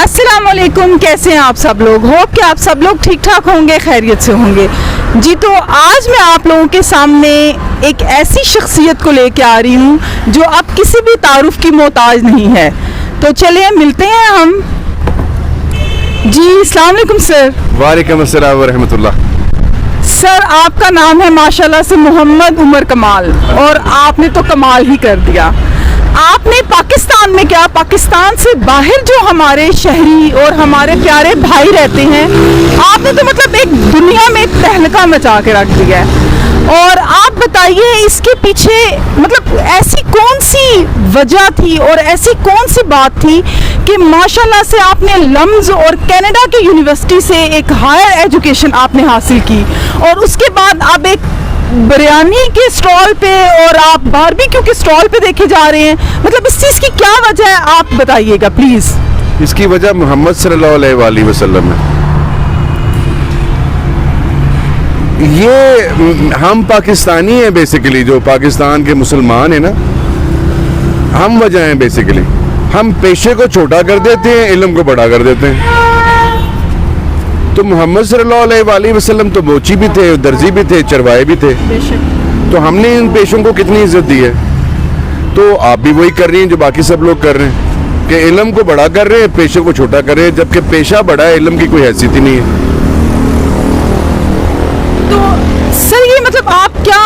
अस्सलाम वालेकुम, कैसे हैं आप सब लोग? होप कि आप सब लोग ठीक ठाक होंगे, खैरियत से होंगे जी। तो आज मैं आप लोगों के सामने एक ऐसी शख्सियत को लेके आ रही हूँ जो अब किसी भी तारुफ की मोहताज नहीं है। तो चलिए मिलते हैं हम जी। अस्सलाम वालेकुम सर। वालेकुम अस्सलाम व रहमतुल्लाह। सर आपका नाम है माशाल्लाह से मोहम्मद उमर कमाल, और आपने तो कमाल ही कर दिया। आपने पाकिस्तान में क्या, पाकिस्तान से बाहर जो हमारे शहरी और हमारे प्यारे भाई रहते हैं, आपने तो मतलब एक दुनिया में तहलका मचा के रख दिया है। और आप बताइए इसके पीछे मतलब ऐसी कौन सी वजह थी और ऐसी कौन सी बात थी कि माशाल्लाह से आपने लम्स और कनाडा की यूनिवर्सिटी से एक हायर एजुकेशन आपने हासिल की, और उसके बाद आप एक बिरयानी के स्टॉल पे और आप बारबेक्यू के स्टॉल पे देखे जा रहे हैं। मतलब इस चीज़ की क्या वजह है, आप बताइएगा प्लीज़। इसकी वजह मोहम्मद सल्लल्लाहु अलैहि वसल्लम है। ये हम पाकिस्तानी हैं बेसिकली, जो पाकिस्तान के मुसलमान हैं ना, हम वजह हैं बेसिकली। हम पेशे को छोटा कर देते हैं, इल्म को बड़ा कर देते हैं। तो मोहम्मद सल्लल्लाहु अलैहि वसल्लम तो मोची भी थे, दर्जी भी थे, चरवाए भी थे। तो हमने इन पेशों को कितनी इज्जत दी है। तो आप भी वही कर रही हैं जो बाकी सब लोग कर रहे हैं कि इल्म को बड़ा कर रहे हैं, पेशे को छोटा कर रहे हैं, जबकि पेशा बड़ा है, इल्म की कोई हैसियत ही नहीं है। तो सर ये मतलब आप क्या,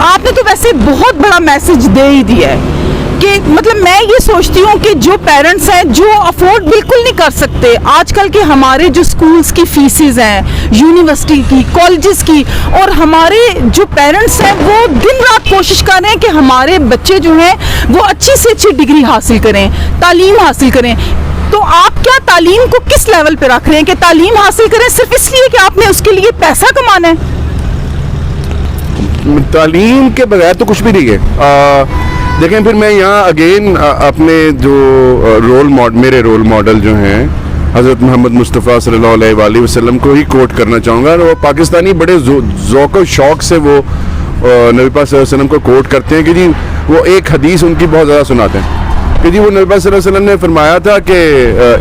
आपने तो वैसे बहुत बड़ा मैसेज दे ही दिया है कि मतलब मैं ये सोचती हूँ कि जो पेरेंट्स हैं जो अफोर्ड बिल्कुल नहीं कर सकते, आजकल के हमारे जो स्कूल्स की फीसेस हैं, यूनिवर्सिटी की, कॉलेजेस की, और हमारे जो पेरेंट्स हैं वो दिन रात कोशिश कर रहे हैं कि हमारे बच्चे जो हैं वो अच्छी से अच्छी डिग्री हासिल करें, तालीम हासिल करें। तो आप क्या तालीम को किस लेवल पे रख रहे हैं कि तालीम हासिल करें सिर्फ इसलिए कि आपने उसके लिए पैसा कमाना है? तालीम के बगैर तो कुछ भी नहीं है। देखें, फिर मैं यहाँ अगेन अपने जो मेरे रोल मॉडल जो हैं हज़रत मोहम्मद मुस्तफ़ा सल्लल्लाहु अलैहि वसल्लम को ही कोट करना चाहूँगा। और वो पाकिस्तानी बड़े ज़ौक़ और शौक़ से वो नबी पाक सल्लल्लाहु अलैहि वसल्लम को कोट करते हैं कि जी वो एक हदीस उनकी बहुत ज़्यादा सुनाते हैं कि जी वो नबी पाक सल्लल्लाहु अलैहि वसल्लम ने फरमाया था कि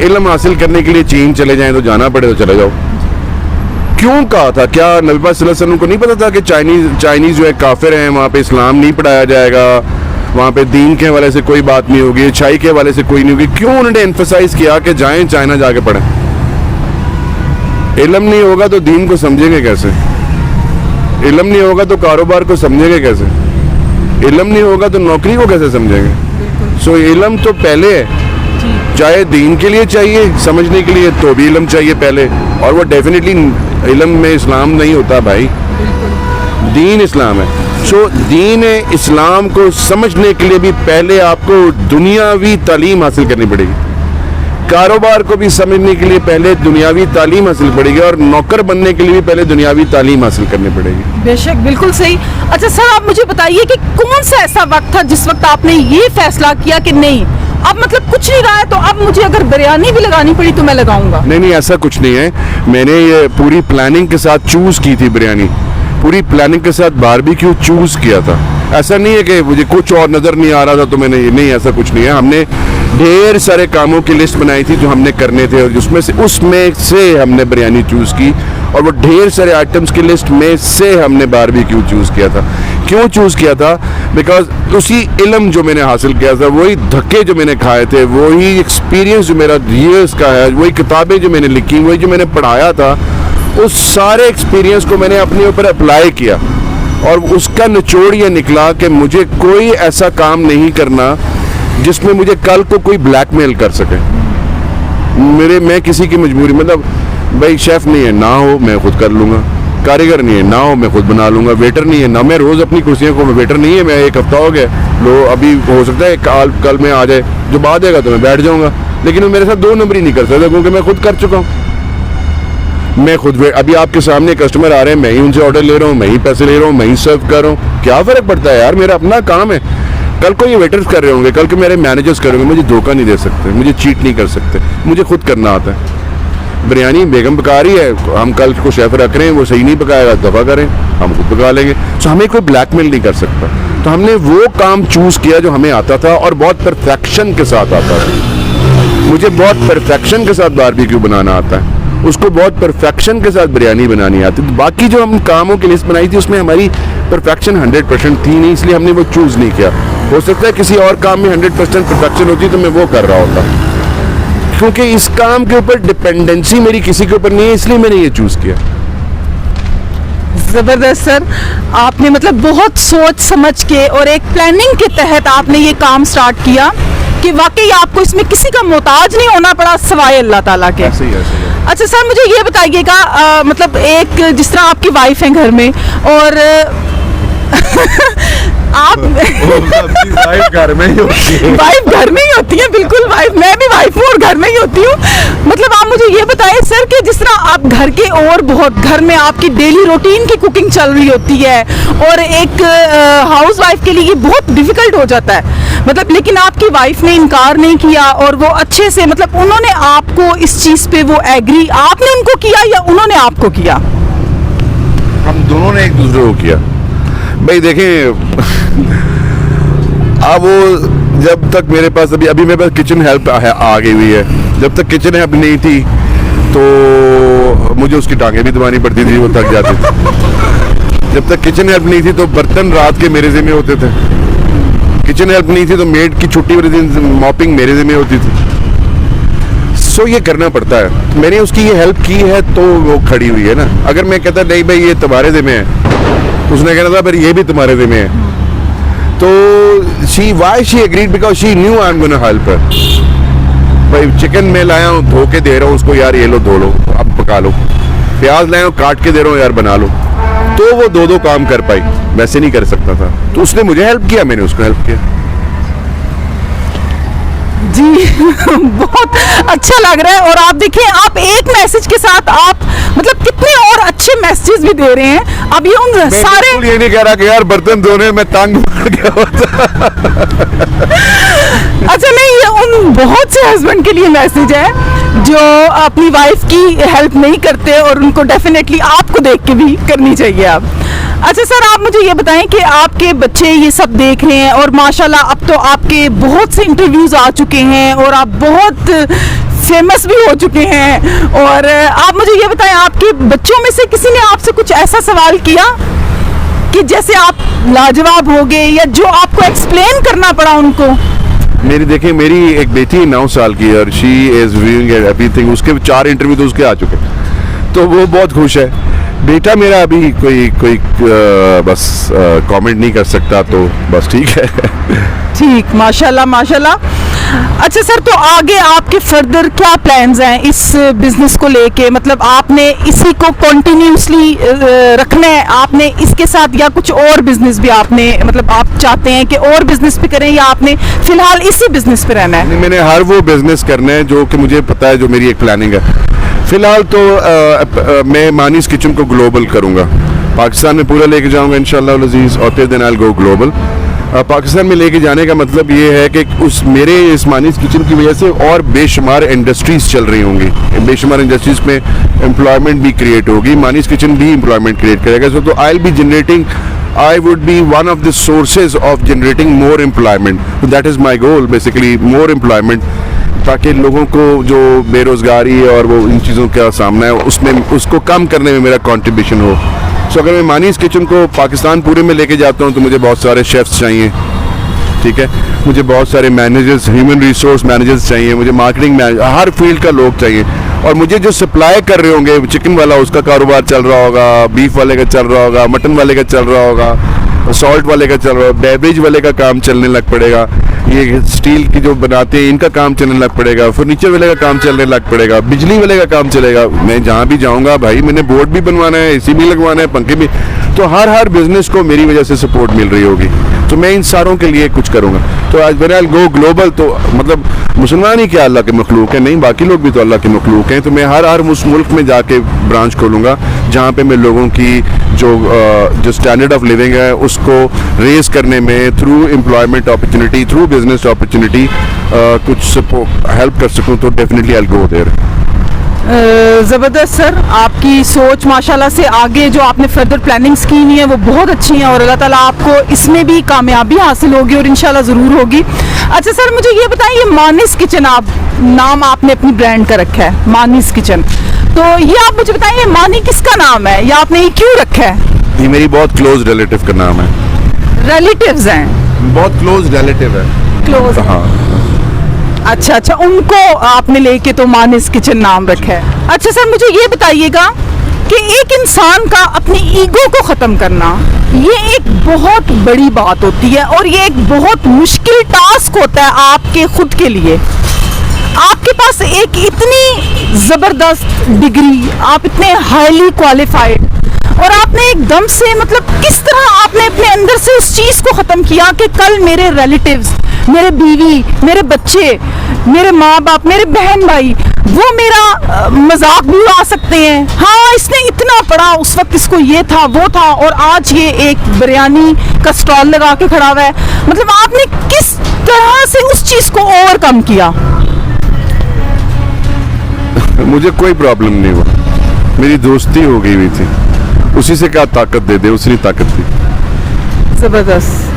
इल्म हासिल करने के लिए चीन चले जाएँ, तो जाना पड़े तो चले जाओ। क्यों कहा था? क्या नबी पाक सल्लल्लाहु अलैहि वसल्लम को नहीं पता था कि चाइनीज़ जो है काफिर हैं, वहाँ पे इस्लाम नहीं पढ़ाया जाएगा, वहाँ पे दीन के हवाले से कोई बात नहीं होगी, अच्छाई के हवाले से कोई नहीं होगी? क्यों उन्होंने एम्फसाइज किया कि जाएं चाइना जाके पढ़ें? इल्म नहीं होगा तो दीन को समझेंगे कैसे? इल्म नहीं होगा तो कारोबार को समझेंगे कैसे? इल्म नहीं होगा तो नौकरी को कैसे समझेंगे? सो इल्म तो पहले है, चाहे दीन के लिए चाहिए समझने के लिए तो भी इल्म चाहिए पहले। और वो डेफिनेटली इल्म में इस्लाम नहीं होता भाई, दीन इस्लाम है। सो दीन इस्लाम को समझने के लिए भी पहले आपको दुनियावी तालीम हासिल करनी पड़ेगी, कारोबार को भी समझने के लिए पहले दुनियावी तालीम हासिल पड़ेगी, और नौकर बनने के लिए भी पहले दुनियावी तालीम हासिल करनी पड़ेगी। बेशक, बिल्कुल सही। अच्छा सर, आप मुझे बताइए कि कौन सा ऐसा वक्त था जिस वक्त आपने ये फैसला किया कि नहीं अब मतलब कुछ नहीं रहा है, तो अब मुझे अगर बिरयानी भी लगानी पड़ी तो मैं लगाऊंगा? नहीं, ऐसा कुछ नहीं है। मैंने ये पूरी प्लानिंग के साथ चूज की थी बिरयानी, पूरी प्लानिंग के साथ बारबेक्यू चूज किया था। ऐसा नहीं है कि मुझे कुछ और नजर नहीं आ रहा था तो मैंने नहीं, ऐसा कुछ नहीं है। हमने ढेर सारे कामों की लिस्ट बनाई थी जो हमने करने थे, और उसमें से हमने बिरयानी चूज की, और वो ढेर सारे आइटम्स की लिस्ट में से हमने बारबेक्यू चूज किया था। क्यों चूज किया था? बिकॉज उसी इल्म जो मैंने हासिल किया था, वही धक्के जो मैंने खाए थे, वही एक्सपीरियंस जो मेरा ईयर्स का है, वही किताबें जो मैंने लिखी, वही जो मैंने पढ़ाया था, उस सारे एक्सपीरियंस को मैंने अपने ऊपर अप्लाई किया, और उसका निचोड़ ये निकला कि मुझे कोई ऐसा काम नहीं करना जिसमें मुझे कल को कोई ब्लैकमेल कर सके। मैं किसी की मजबूरी, मतलब भाई शेफ़ नहीं है ना हो मैं खुद कर लूँगा, कारीगर नहीं है ना हो मैं खुद बना लूँगा, वेटर नहीं है ना, मैं रोज़ अपनी कुर्सियों को, वेटर नहीं है मैं, एक हफ्ता हो गया लो, अभी हो सकता है कल में आ जाए, जो बाद देगा तो मैं बैठ जाऊँगा, लेकिन वो मेरे साथ 2 नंबरी नहीं कर सकता क्योंकि मैं खुद कर चुका हूँ। मैं खुद अभी आपके सामने कस्टमर आ रहे हैं, मैं ही उनसे ऑर्डर ले रहा हूँ, मैं ही पैसे ले रहा हूँ, मैं ही सर्व कर रहा हूँ। क्या फ़र्क पड़ता है यार, मेरा अपना काम है। कल को ये वेटर्स कर रहे होंगे, कल के मेरे मैनेजर्स कर रहे होंगे, मुझे धोखा नहीं दे सकते, मुझे चीट नहीं कर सकते, मुझे खुद करना आता है। बिरयानी बेगम पका रही है, हम कल को शेफ रख रहे हैं, वो सही नहीं पकाएगा, दफ़ा करें, हम खुद पका लेंगे। तो हमें कोई ब्लैकमेल नहीं कर सकता। तो हमने वो काम चूज़ किया जो हमें आता था और बहुत परफेक्शन के साथ आता था। मुझे बहुत परफेक्शन के साथ बारबेक्यू बनाना आता है, उसको बहुत परफेक्शन के साथ बिरयानी बनानी आती है। तो बाकी जो हम कामों की लिस्ट बनाई थी उसमें हमारी परफेक्शन 100% थी नहीं, इसलिए हमने वो चूज़ नहीं किया। हो सकता है किसी और काम में 100% परफेक्शन होती तो मैं वो कर रहा होता, क्योंकि इस काम के ऊपर डिपेंडेंसी मेरी किसी के ऊपर नहीं है, इसलिए मैंने ये चूज़ किया। जबरदस्त सर, आपने मतलब बहुत सोच समझ के और एक प्लानिंग के तहत आपने ये काम स्टार्ट किया कि वाकई आपको इसमें किसी का मोहताज नहीं होना पड़ा सिवाय अल्लाह ताला के। ऐसे ही। अच्छा सर, मुझे ये बताइएगा, मतलब एक जिस तरह आपकी वाइफ है घर में और आप वाइफ घर में ही होती है। वाइफ घर में ही होती है, बिल्कुल वाइफ, मैं भी वाइफ हूँ और घर में ही होती हूँ। मतलब आप मुझे ये बताएं सर कि जिस तरह आप घर के और बहुत घर में आपकी डेली रूटीन की कुकिंग चल रही होती है और एक हाउस वाइफ के लिए ये बहुत डिफिकल्ट हो जाता है, मतलब लेकिन आपकी वाइफ ने इनकार नहीं किया और वो अच्छे से, मतलब उन्होंने आपको इस चीज़ पे वो एग्री, आपने उनको किया या उन्होंने आपको किया? हम दोनों ने एक दूसरे को किया। भाई देखें, अब वो जब तक मेरे पास अभी मेरे पास किचन हेल्प आ गई हुई है, जब तक किचन हेल्प नहीं थी तो मुझे उसकी टांगें भी दबानी पड़ती थी, वो थक जाती थी। जब तक किचन हेल्प नहीं थी तो बर्तन रात के मेरे ज़िम्मे होते थे, किचन हेल्प नहीं थी तो मेड की छुट्टी वाले दिन मॉपिंग मेरे ज़िम्मे होती थी। सो ये करना पड़ता है। मैंने उसकी ये हेल्प की है तो वो खड़ी हुई है ना। अगर मैं कहता नहीं भाई ये तुम्हारे ज़िम्मे है, उसने कहना था फिर ये भी तुम्हारे ज़िम्मे है, तो she agreed because she knew I am gonna help her. भाई चिकन मैं लाया हूँ, धो के दे रहा हूँ उसको, यार ये लो धो लो, अब पका लो। प्याज लाया हूँ, काट के दे रहा हूँ, यार बना लो। तो वो दो काम कर पाई, वैसे नहीं कर सकता था। तो उसने मुझे हेल्प किया, मैंने उसको हेल्प किया। जी बहुत अच्छा लग रहा है। और आप देखिए, आप एक मैसेज के साथ आप मतलब कितने और अच्छे मैसेजेस भी दे रहे हैं। अब ये उन सारे, ये नहीं कह रहा कि यार बर्तन धोने में तंग पड़ गया होता। अच्छा नहीं, ये उन बहुत से हस्बैंड के लिए मैसेज है जो अपनी वाइफ की हेल्प नहीं करते और उनको डेफिनेटली आपको देख के भी करनी चाहिए। आप अच्छा सर, आप मुझे ये बताएं कि आपके बच्चे ये सब देख रहे हैं और माशाल्लाह अब तो आपके बहुत से इंटरव्यूज आ चुके हैं और आप बहुत फेमस भी हो चुके हैं। और आप मुझे ये बताएं, आपके बच्चों में से किसी ने आपसे कुछ ऐसा सवाल किया कि जैसे आप लाजवाब हो गए या जो आपको एक्सप्लेन करना पड़ा उनको? मेरी एक बेटी 9 साल की है और शी इज व्यूइंग एवरीथिंग। उसके 4 इंटरव्यू तो उसके आ चुके, तो वो बहुत खुश है। बेटा मेरा अभी कोई बस कमेंट नहीं कर सकता, तो बस ठीक है। ठीक, माशाल्लाह माशाल्लाह। अच्छा सर, तो आगे आपके फर्दर क्या प्लान्स हैं इस बिजनेस को लेके? मतलब आपने इसी को कंटिन्यूसली रखना है, आपने इसके साथ या कुछ और बिजनेस भी आपने, मतलब आप चाहते हैं कि और बिजनेस भी करें या आपने फिलहाल इसी बिजनेस पे रहना है? मैंने हर वो बिजनेस करना है जो कि मुझे पता है, जो मेरी एक प्लानिंग है। फिलहाल तो मैं मानीस किचन को ग्लोबल करूंगा, पाकिस्तान में पूरा लेके जाऊंगा इंशाल्लाह अज़ीज़, और फिर then I will go global. Pakistan में लेके जाने का मतलब ये है कि उस मेरे इस मानीस किचन की वजह से और बेशुमार इंडस्ट्रीज चल रही होंगी, बेशुमार इंडस्ट्रीज में एम्प्लॉयमेंट भी क्रिएट होगी, मानीस किचन भी एम्प्लॉयमेंट क्रिएट करेगा। सो तो I would be one of the sources of generating more employment. That is my goal basically, more employment, ताकि लोगों को जो बेरोज़गारी और वो इन चीज़ों का सामना है उसमें उसको कम करने में मेरा कंट्रीब्यूशन हो। सो अगर मैं मानीस किचन को पाकिस्तान पूरे में लेके जाता हूँ तो मुझे बहुत सारे शेफ्स चाहिए, ठीक है, मुझे बहुत सारे मैनेजर्स, ह्यूमन रिसोर्स मैनेजर्स चाहिए, मुझे मार्केटिंग हर फील्ड का लोग चाहिए। और मुझे जो सप्लाई कर रहे होंगे, चिकन वाला उसका कारोबार चल रहा होगा, बीफ वाले का चल रहा होगा, मटन वाले का चल रहा होगा, सॉल्ट वाले का चल रहा होगा, बेवरेज वाले का काम चलने लग पड़ेगा, ये स्टील की जो बनाते हैं इनका काम चलने लग पड़ेगा, फर्नीचर वाले का काम चलने लग पड़ेगा, बिजली वाले का काम चलेगा। मैं जहाँ भी जाऊँगा भाई, मैंने बोर्ड भी बनवाना है, एसी भी लगवाना है, पंखे भी, तो हर बिजनेस को मेरी वजह से सपोर्ट मिल रही होगी। तो मैं इन सारों के लिए कुछ करूँगा। तो आज मेरा गो ग्लोबल, तो मतलब मुसलमान ही क्या अल्लाह के मखलूक है? नहीं, बाकी लोग भी तो अल्लाह के मखलूक हैं। तो मैं हर उस मुल्क में जाके ब्रांच खोलूँगा जहाँ पे मैं लोगों की जो स्टैंडर्ड ऑफ लिविंग है उसको रेज करने में through employment opportunity, through business opportunity कुछ हेल्प कर सकूँ, तो definitely I will go there. ज़बरदस्त सर, आपकी सोच माशाल्लाह से आगे जो आपने फर्दर प्लानिंग्स की हुई हैं वो बहुत अच्छी हैं और अल्लाह ताला आपको इसमें भी कामयाबी हासिल होगी और इंशाल्लाह ज़रूर होगी। अच्छा सर, मुझे ये बताएं, ये मानिस किचन आप नाम आपने अपनी ब्रांड का रखा है, मानीस किचन। तो ये आप मुझे बताइए, मानी किसका नाम है या आपने ये क्यों रखा है? ये मेरी बहुत क्लोज रिलेटिव का नाम है। रिलेटिव्स हैं? बहुत क्लोज रिलेटिव है। क्लोज? हाँ। अच्छा अच्छा, उनको आपने लेके तो मानिस किचन नाम रखा है। अच्छा सर, मुझे ये बताइएगा कि एक इंसान का अपनी ईगो को ख़त्म करना, ये एक बहुत बड़ी बात होती है और ये एक बहुत मुश्किल टास्क होता है आपके खुद के लिए। आपके पास एक इतनी ज़बरदस्त डिग्री, आप इतने हाईली क्वालिफाइड, और आपने एकदम से मतलब किस तरह आपने अपने अंदर से उस चीज़ को ख़त्म किया कि कल मेरे रिलेटिव्स, मेरे बीवी, मेरे बच्चे, मेरे माँ बाप, मेरे बहन भाई, वो मेरा मजाक भी उड़ा सकते हैं। हाँ, इसने इतना पढ़ा, उस वक्त इसको ये था वो था, और आज ये एक बिरयानी का स्टॉल लगा के खड़ा हुआ है। मतलब आपने किस तरह से उस चीज़ को ओवरकम किया? मुझे कोई प्रॉब्लम नहीं हुआ, मेरी दोस्ती हो गई हुई थी, उसी से क्या ताकत दे दे, उसी ने ताकत दी। जबरदस्त।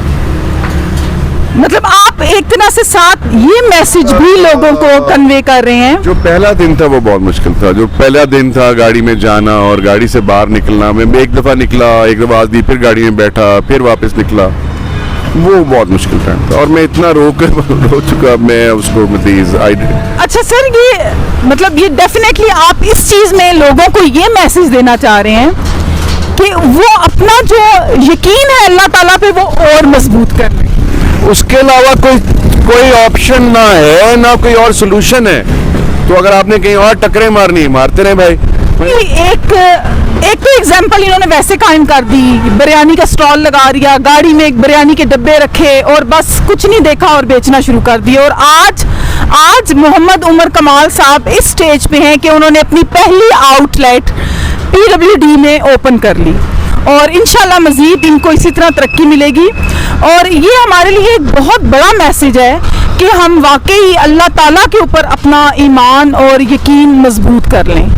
मतलब आप एक तरह से साथ ये मैसेज भी लोगों को कन्वे कर रहे हैं। जो पहला दिन था वो बहुत मुश्किल था, जो पहला दिन था गाड़ी में जाना और गाड़ी से बाहर निकलना, मैं एक दफ़ा निकला, एक दफ़ा दी, फिर गाड़ी में बैठा, फिर वापस निकला, वो बहुत मुश्किल टाइम था और मैं इतना रो चुका मैं उसको। अच्छा सर, ये मतलब ये डेफिनेटली आप इस चीज़ में लोगों को ये मैसेज देना चाह रहे हैं कि वो अपना जो यकीन है अल्लाह ताला पे वो और मजबूत कर लें, उसके अलावा कोई ऑप्शन ना है, ना कोई और सोल्यूशन है। तो अगर आपने कहीं और टक्करें मारनी, मारते रहे भाई। एक तो एग्जाम्पल इन्होंने वैसे कायम कर दी, बिरयानी का स्टॉल लगा दिया, गाड़ी में एक बिरयानी के डब्बे रखे और बस कुछ नहीं देखा और बेचना शुरू कर दिया। और आज मोहम्मद उमर कमाल साहब इस स्टेज पे हैं कि उन्होंने अपनी पहली आउटलेट PWD में ओपन कर ली और इंशाल्लाह मज़ीद इनको इसी तरह तरक्की मिलेगी। और ये हमारे लिए एक बहुत बड़ा मैसेज है कि हम वाकई अल्लाह ताला के ऊपर अपना ईमान और यकीन मजबूत कर लें।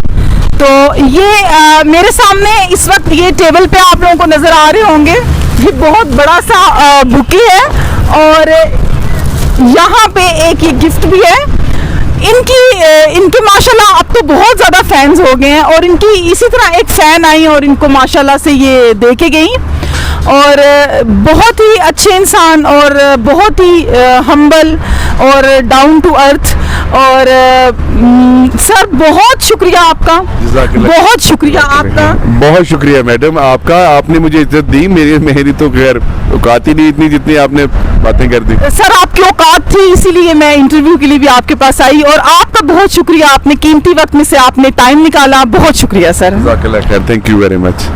तो ये मेरे सामने इस वक्त ये टेबल पे आप लोगों को नज़र आ रहे होंगे, ये बहुत बड़ा सा बुके है और यहाँ पे एक ये गिफ्ट भी है। इनके माशाल्लाह अब तो बहुत ज़्यादा फैंस हो गए हैं और इनकी इसी तरह एक फ़ैन आई और इनको माशाल्लाह से ये दे के गई और बहुत ही अच्छे इंसान और बहुत ही हम्बल और डाउन टू अर्थ। और सर बहुत शुक्रिया आपका, बहुत शुक्रिया आपका, बहुत शुक्रिया मैडम आपका, आपने मुझे इज्जत दी। मेरी तो खैर औकात ही नहीं इतनी जितनी आपने बातें कर दी। सर आपकी औकात थी, इसीलिए मैं इंटरव्यू के लिए भी आपके पास आई और आपका बहुत शुक्रिया, आपने कीमती वक्त में से आपने टाइम निकाला, बहुत शुक्रिया सर। जज़ाकल्लाह खैर, थैंक यू वेरी मच।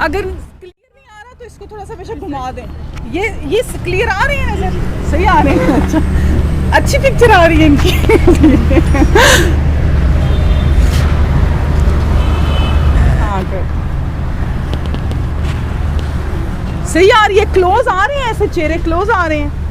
अगर क्लियर नहीं आ रहा तो इसको थोड़ा सा बेशक घुमा दें। ये क्लियर आ रहे हैं नजर, सही आ रहे हैं? अच्छा, अच्छी पिक्चर आ रही है इनकी। हाँ सही आ रही है, क्लोज आ रहे हैं, ऐसे चेहरे क्लोज आ रहे हैं।